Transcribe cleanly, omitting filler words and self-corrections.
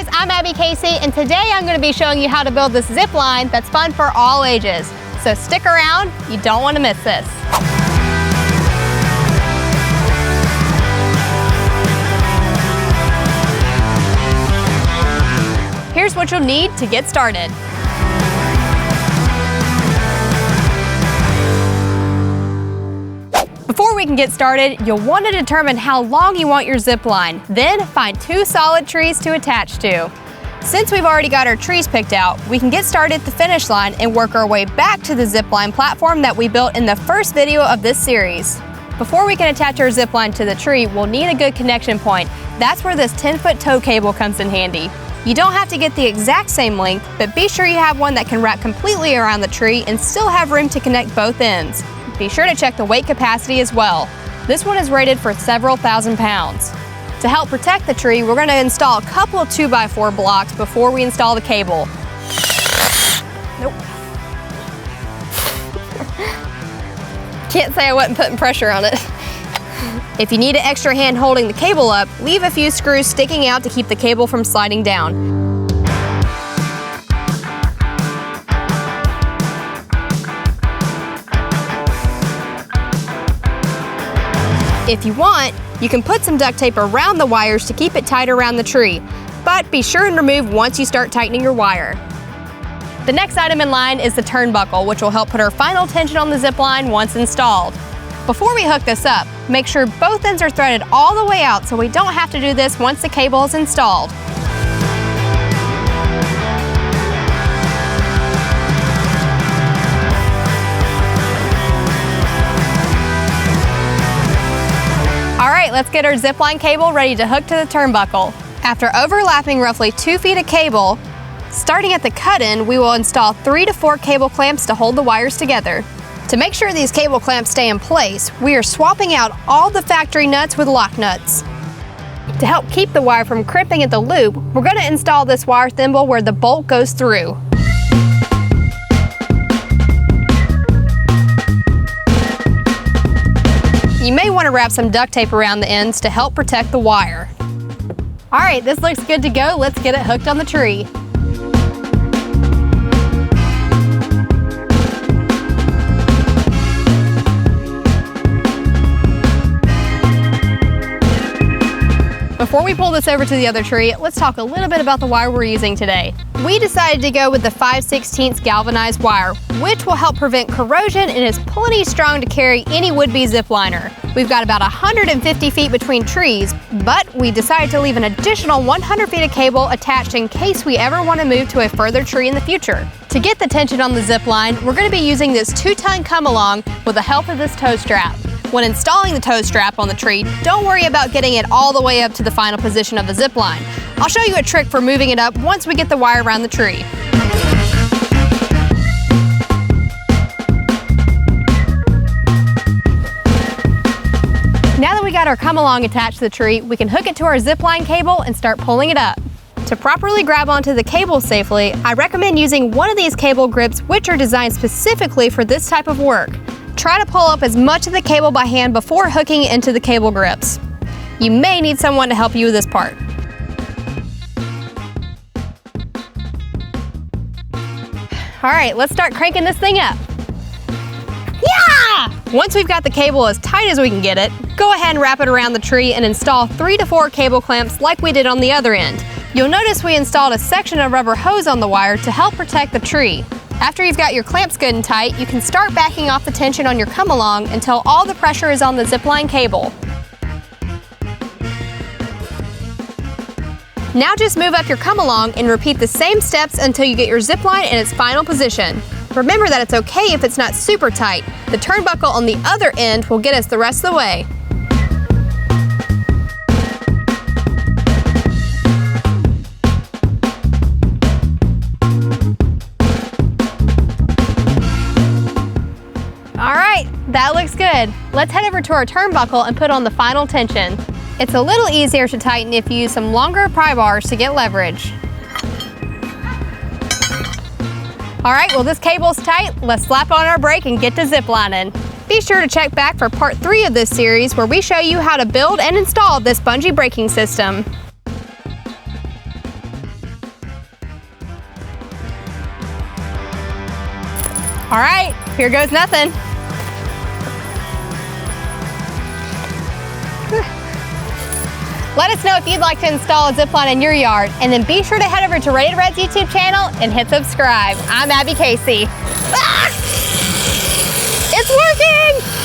guys, I'm Abby Casey, and today I'm going to be showing you how to build this zip line that's fun for all ages. So stick around, you don't want to miss this. Here's what you'll need to get started. Before we can get started, you'll want to determine how long you want your zip line. Then find 2 solid trees to attach to. Since we've already got our trees picked out, we can get started at the finish line and work our way back to the zip line platform that we built in the first video of this series. Before we can attach our zip line to the tree, we'll need a good connection point. That's where this 10-foot tow cable comes in handy. You don't have to get the exact same length, but be sure you have one that can wrap completely around the tree and still have room to connect both ends. Be sure to check the weight capacity as well. This one is rated for several thousand pounds. To help protect the tree, we're going to install a couple of 2x4 blocks before we install the cable. Nope. Can't say I wasn't putting pressure on it. If you need an extra hand holding the cable up, leave a few screws sticking out to keep the cable from sliding down. If you want, you can put some duct tape around the wires to keep it tight around the tree, but be sure and remove once you start tightening your wire. The next item in line is the turnbuckle, which will help put our final tension on the zip line once installed. Before we hook this up, make sure both ends are threaded all the way out so we don't have to do this once the cable is installed. Alright, let's get our zipline cable ready to hook to the turnbuckle. After overlapping roughly 2 feet of cable, starting at the cut-end, we will install 3 to 4 cable clamps to hold the wires together. To make sure these cable clamps stay in place, we are swapping out all the factory nuts with lock nuts. To help keep the wire from crimping at the loop, we're going to install this wire thimble where the bolt goes through. You may want to wrap some duct tape around the ends to help protect the wire. Alright, this looks good to go. Let's get it hooked on the tree. Before we pull this over to the other tree, let's talk a little bit about the wire we're using today. We decided to go with the 5/16 galvanized wire, which will help prevent corrosion and is plenty strong to carry any would-be zip liner. We've got about 150 feet between trees, but we decided to leave an additional 100 feet of cable attached in case we ever want to move to a further tree in the future. To get the tension on the zip line, we're going to be using this 2-ton come-along with the help of this tow strap. When installing the tow strap on the tree, don't worry about getting it all the way up to the final position of the zip line. I'll show you a trick for moving it up once we get the wire around the tree. Now that we got our come-along attached to the tree, we can hook it to our zip line cable and start pulling it up. To properly grab onto the cable safely, I recommend using one of these cable grips, which are designed specifically for this type of work. Try to pull up as much of the cable by hand before hooking it into the cable grips. You may need someone to help you with this part. Alright, let's start cranking this thing up. Yeah! Once we've got the cable as tight as we can get it, go ahead and wrap it around the tree and install 3 to 4 cable clamps like we did on the other end. You'll notice we installed a section of rubber hose on the wire to help protect the tree. After you've got your clamps good and tight, you can start backing off the tension on your come-along until all the pressure is on the zipline cable. Now just move up your come-along and repeat the same steps until you get your zipline in its final position. Remember that it's okay if it's not super tight. The turnbuckle on the other end will get us the rest of the way. Alright, that looks good. Let's head over to our turnbuckle and put on the final tension. It's a little easier to tighten if you use some longer pry bars to get leverage. Alright, well this cable's tight, let's slap on our brake and get to ziplining. Be sure to check back for part 3 of this series where we show you how to build and install this bungee braking system. All right, here goes nothing. Let us know if you'd like to install a zip line in your yard, and then be sure to head over to Rated Red's YouTube channel and hit subscribe. I'm Abby Casey. Ah! It's working!